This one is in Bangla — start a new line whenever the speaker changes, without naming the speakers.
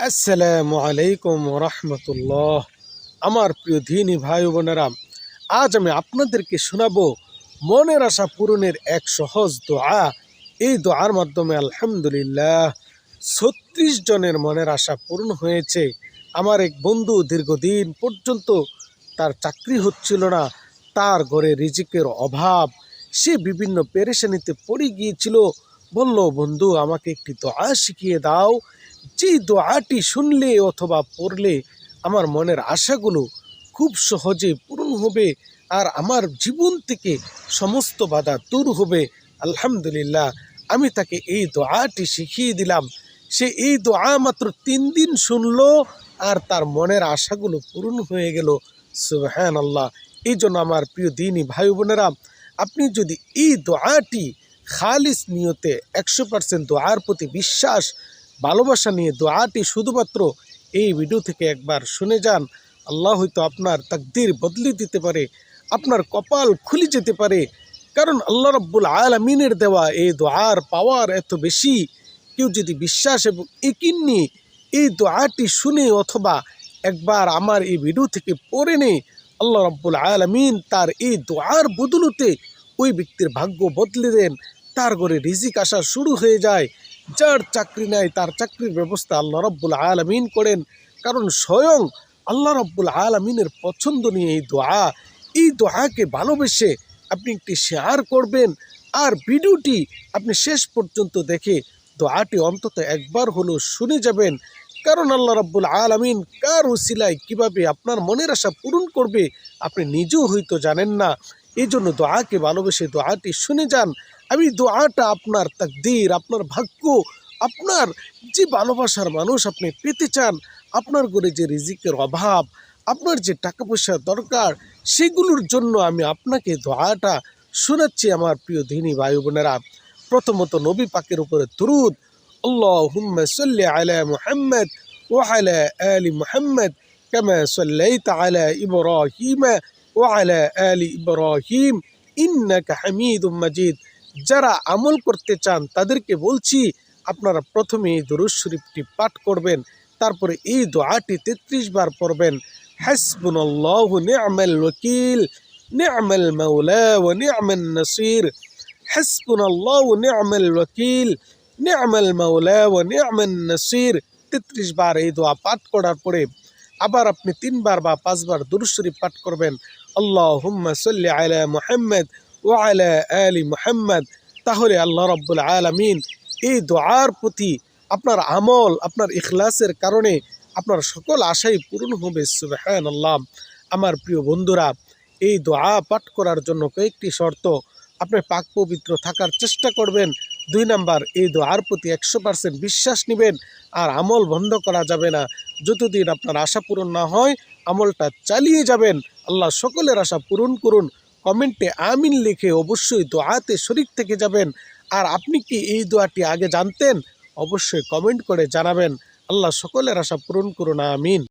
আসসালামু আলাইকুম রহমতুল্লাহ। আমার প্রিয় দিনী ভাই বোনেরা, আজ আমি আপনাদেরকে শোনাবো মনের আশা পূরণের এক সহজ দোয়া। এই দোয়ার মাধ্যমে আলহামদুলিল্লাহ ৩৬ জনের মনের আশা পূরণ হয়েছে। আমার এক বন্ধু দীর্ঘদিন পর্যন্ত তার চাকরি হচ্ছিল না, তার ঘরে রিজিকের অভাব, সে বিভিন্ন পেরেশানিতে পড়ে গিয়েছিল। বলল, বন্ধু আমাকে একটি দোয়া শিখিয়ে দাও, যে দোয়াটি শুনলে অথবা পড়লে আমার মনের আশাগুলো খুব সহজে পূরণ হবে আর আমার জীবন থেকে সমস্ত বাধা দূর হবে। আলহামদুলিল্লাহ, আমি তাকে এই দোয়াটি শিখিয়ে দিলাম। সে এই দোয়া মাত্র ৩ দিন শুনলো আর তার মনের আশাগুলো পূরণ হয়ে গেল। সুবহানাল্লাহ। এই জন্য আমার প্রিয় দিনী ভাই বোনেরা, আপনি যদি এই দোয়াটি খালিস নিয়তে ১০০% দোয়ার প্রতি বিশ্বাস ভালোবাসা নিয়ে দোয়াটি শুধুমাত্র এই ভিডিও থেকে একবার শুনে যান, আল্লাহ হয়তো আপনার তাকদীর বদলে দিতে পারে, আপনার কপাল খুলে যেতে পারে। কারণ আল্লাহ রাব্বুল আলামিনের দেওয়া এই দোয়ার পাওয়ার এত বেশি। কেউ যদি বিশ্বাস এবং ইয়াকিন নিয়ে এই দোয়াটি শুনে অথবা একবার আমার এই ভিডিও থেকে পড়ে নেয়, আল্লাহ রাব্বুল আলামিন তার এই দোয়ার বদলতে ওই ব্যক্তির ভাগ্য বদলে দেন, তার ঘরে রিজিক আসা শুরু হয়ে যায়। যার চাকরি নাই তার চাকরির ব্যবস্থা আল্লাহ রাব্বুল আলামিন করেন। কারণ স্বয়ং আল্লাহ রাব্বুল আলামিনের পছন্দ নিয়ে এই দোয়াকে ভালোবেসে আপনি একটি শেয়ার করবেন আর ভিডিওটি আপনি শেষ পর্যন্ত দেখে দোয়াটি অন্তত একবার হলেও শুনে যাবেন। কারণ আল্লাহ রাব্বুল আলামিন কার উসিলায় কিভাবে আপনার মনের আশা পূরণ করবে আপনি নিজেও হয়তো জানেন না। এই জন্য দোয়াকে ভালোবেসে দোয়াটি শুনে যান। আমি দোয়াটা আপনার তাকদীর, আপনার ভাগ্য, আপনার যে ভালোবাসার মানুষ আপনি পেতে চান, আপনার ঘরে যে রিজিকের অভাব, আপনার যে টাকা পয়সার দরকার, সেগুলোর জন্য আমি আপনাকে দোয়াটা শোনাচ্ছি। আমার প্রিয় দিনী ভাই বোনেরা, প্রথমত নবী পাকের উপরে দরুদ। আল্লাহুম্মা সাল্লি আলা মুহাম্মদ ওয়া আলা আলি মুহাম্মদ কামা সাল্লাইতা আলা ইব্রাহিম ওয়া আলা আলি ইব্রাহিম ইন্নাকা হামিদুম মাজিদ। যারা আমল করতে চান তাদেরকে বলছি, আপনারা প্রথমে এই দরুদ শরীফটি পাঠ করবেন, তারপরে এই দোয়াটি ৩৩ বার পড়বেন। হাসবুনাল্লাহু নি'মাল ওয়াকিল নি'মাল মাওলা ওয়া নি'মান নাসির। হাসবুনাল্লাহু নি'মাল ওয়াকিল নি'মাল মাওলা ওয়া নি'মান নাসির। ৩৩ বার এই দোয়া পাঠ করার পরে আবার আপনি ৩ বার বা ৫ বার দরুদ শরীফ পাঠ করবেন। আল্লাহুম্মা সাল্লি আলা মুহাম্মদ ওয়া আলা আলি মুহাম্মদ। তাহলে আল্লাহ রাব্বুল আলামিন এই দোয়ার প্রতি আপনার আমল, আপনার ইখলাসের কারণে আপনার সকল আশাই পূরণ হবে। সুবহানাল্লাহ। আমার প্রিয় বন্ধুরা, এই দোয়া পাঠ করার জন্য কয়েকটি শর্ত। আপনি পাক পবিত্র থাকার চেষ্টা করবেন। ২ নাম্বার, এই দোয়ার প্রতি ১০০% বিশ্বাস নেবেন আর আমল বন্ধ করা যাবে না। যতদিন আপনার আশা পূরণ না হয় আমলটা চালিয়ে যাবেন। আল্লাহ সকলের আশা পূরণ করুন। কমেন্টে আমিন লিখে অবশ্যই দোয়াতে শরীক থেকে যাবেন। আর আপনি কি এই দোয়াটি আগে জানতেন? অবশ্যই কমেন্ট করে জানাবেন। আল্লাহ সকলের আশা পূরণ করুন, আমিন।